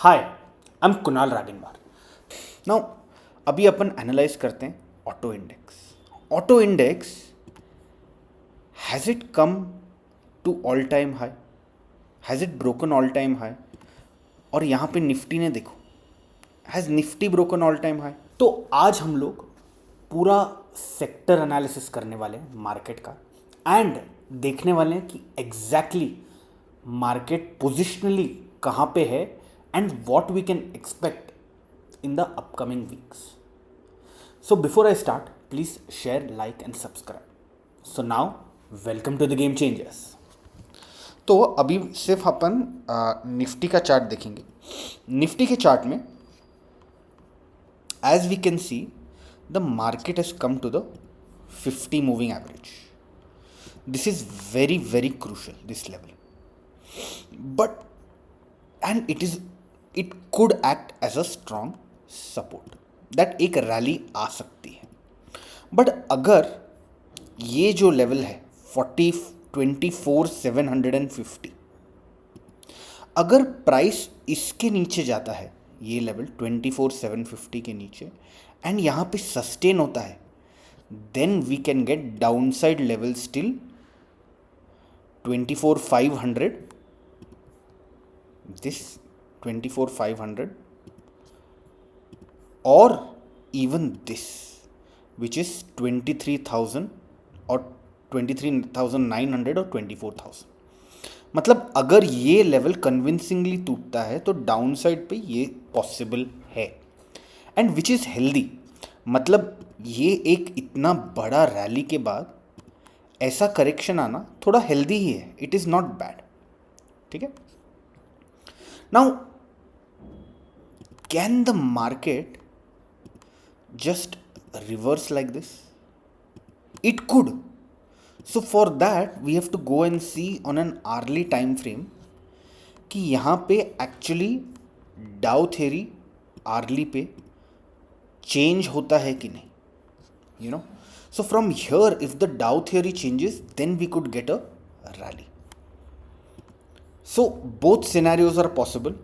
Hi, I am Kunal Raginwar. Now अभी अपन analyse करते हैं auto index. Auto index has it come to all time high, has it broken all time high? और यहाँ पे निफ्टी ने देखो, has Nifty broken all time high? तो आज हम लोग पूरा सेक्टर एनालिसिस करने वाले हैं मार्केट का एंड देखने वाले हैं कि एग्जैक्टली मार्केट पोजिशनली कहाँ पे है and what we can expect in the upcoming weeks. So before I start, please share, like and subscribe. So now, welcome to the Game Changers. तो अभी सिर्फ अपन निफ्टी का चार्ट देखेंगे. निफ्टी के chart में as we can see, the market has come to the 50 moving average. This is very very crucial, this level. But and it could act as a strong support that एक rally आ सकती है. But अगर ये जो level है 24,750, अगर price इसके नीचे जाता है, ये लेवल 24,750 के नीचे एंड यहाँ पे सस्टेन होता है, then we can get downside level still 24,500, this 24,500 or even this which is 23,000 और 23,900 और 24,000. मतलब अगर ये लेवल कन्विंसिंगली टूटता है तो डाउन साइड पे ये पॉसिबल है एंड विच इज़ हेल्दी. मतलब ये एक इतना बड़ा रैली के बाद ऐसा करेक्शन आना थोड़ा हेल्दी ही है, इट इज़ नॉट बैड. ठीक है. Now can the market just reverse like this? It could. So for that we have to go and see on an hourly time frame कि यहाँ पे actually डाउ theory early पे change होता है कि नहीं, you know. So from here if the Dow theory changes then we could get a rally. So both scenarios are possible.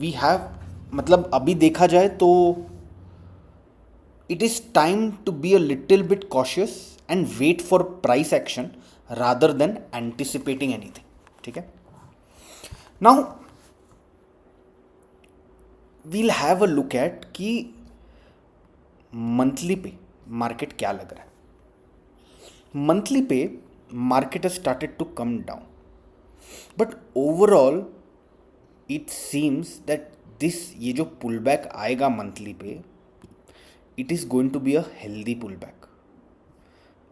We have मतलब अभी देखा जाए तो it is time to be a little bit cautious and wait for price action rather than anticipating anything. ठीक है. Now we'll have a look at कि monthly पे market क्या लग रहा है. मंथली पे market has started to come down, but overall it seems that this ये जो पुल बैक आएगा मंथली पे, it is going to be a healthy pullback,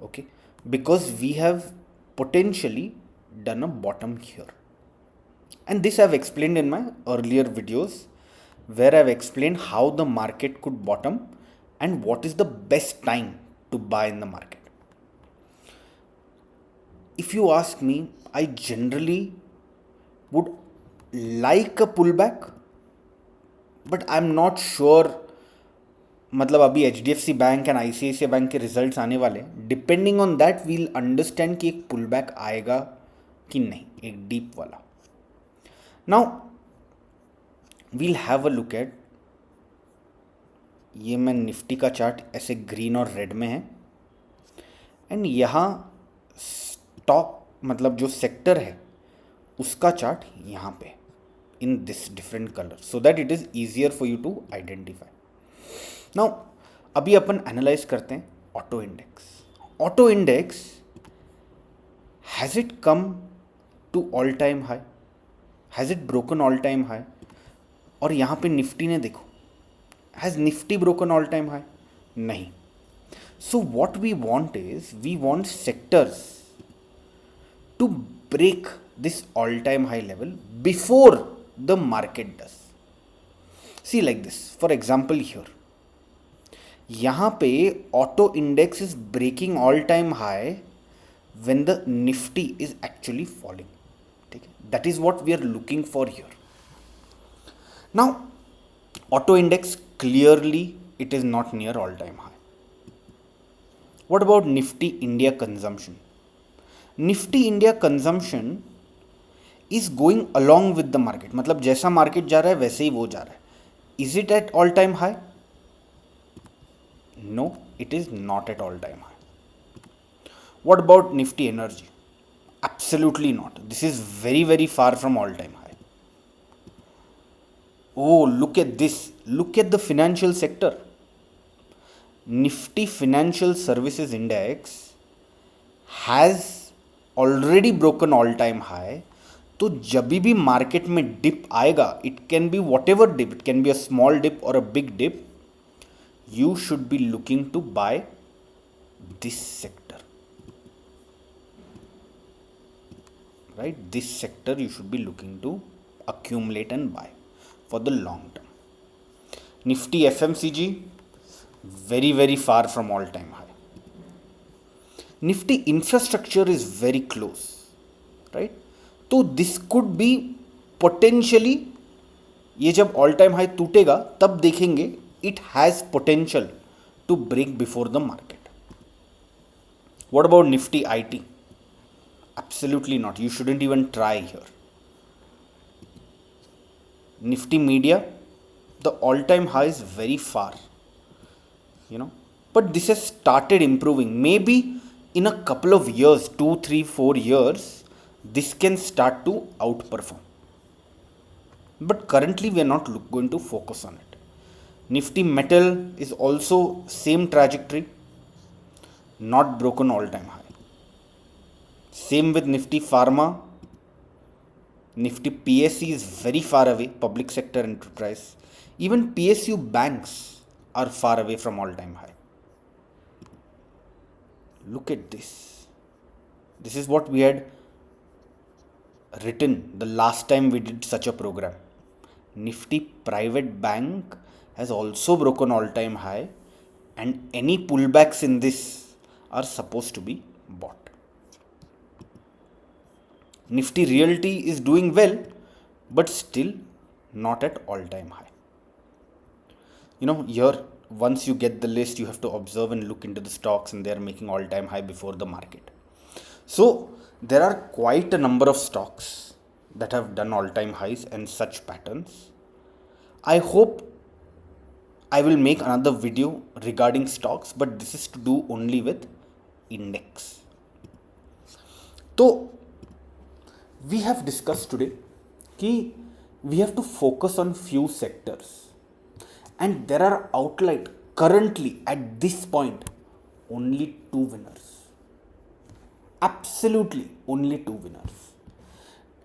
okay, because we have potentially done a bottom here, and this I've explained in my earlier videos where I've explained how the market could bottom and what is the best time to buy in the market. If you ask me, I generally would like a pullback, but I'm not sure. मतलब अभी HDFC bank and ICICI bank के results आने वाले हैं. Depending on that we'll understand कि एक pull back आएगा कि नहीं, एक डीप वाला. Now we'll have a look at, ये मैं निफ्टी का चार्ट ऐसे ग्रीन और रेड में है एंड यहाँ स्टॉक मतलब जो सेक्टर है उसका चार्ट यहाँ पे in this different colour so that it is easier for you to identify. Now अभी अपन एनालाइज करते हैं auto index. Auto index has it come to all time high, has it broken all time high? और यहाँ पे निफ्टी ने देखो, has Nifty broken all time high? नहीं. So what we want is we want sectors to break this all time high level before the market does. See like this, for example here यहाँ पे auto index is breaking all time high when the Nifty is actually falling. ठीक है, that is what we are looking for here. Now auto index clearly it is not near all time high. What about Nifty India consumption? Nifty India consumption is going along with the market, मतलब जैसा market जा रहा है वैसे ही वो जा रहा है. Is it at all time high? No, it is not at all time high. What about Nifty Energy? Absolutely not. This is very, very far from all time high. Oh, look at this. Look at the financial sector. Nifty Financial Services Index has already broken all time high. तो जब भी market में dip आएगा, it can be whatever dip, it can be a small dip और a big dip, you should be looking to buy this sector, right? This sector you should be looking to accumulate and buy for the long term. Nifty FMCG, very, very far from all time high. Nifty Infrastructure is very close, right? तो this could be potentially, ये जब all time high टूटेगा तब देखेंगे it has potential to break before the market. What about Nifty IT? Absolutely not. You shouldn't even try here. Nifty Media, the all-time high is very far, but this has started improving. Maybe in a couple of years, 2, 3, 4 years, this can start to outperform. But currently we are not going to focus on it. Nifty Metal is also same trajectory, not broken all time high. Same with Nifty Pharma. Nifty PSE is very far away, public sector enterprise. Even PSU banks are far away from all time high. Look at this. This is what we had written the last time we did such a program. Nifty Private Bank has also broken all time high, and any pullbacks in this are supposed to be bought. Nifty Realty is doing well, but still not at all time high. Here once you get the list, you have to observe and look into the stocks, and they are making all time high before the market. So there are quite a number of stocks that have done all time highs and such patterns. I hope I will make another video regarding stocks, but this is to do only with index. So we have discussed today that we have to focus on few sectors, and there are outlined currently at this point only 2 winners. Absolutely only 2 winners.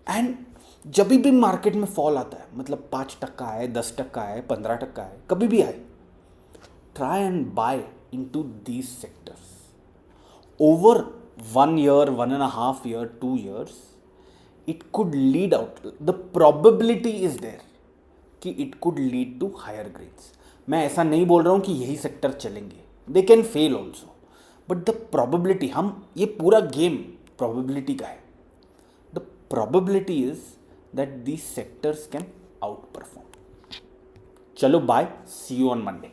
And जब भी market में fall आता है, मतलब 5% है, 10% है, 15% है, कभी भी आए, try and buy into these sectors over 1 year, 1.5 year, 2 years. It could lead out, the probability is there कि it could lead to higher grades. मैं ऐसा नहीं बोल रहा हूँ कि यही सेक्टर चलेंगे, they can fail also, but the probability, हम ये पूरा गेम प्रोबेबिलिटी का है. The probability is that these sectors can outperform. Chalo, bye. See you on Monday.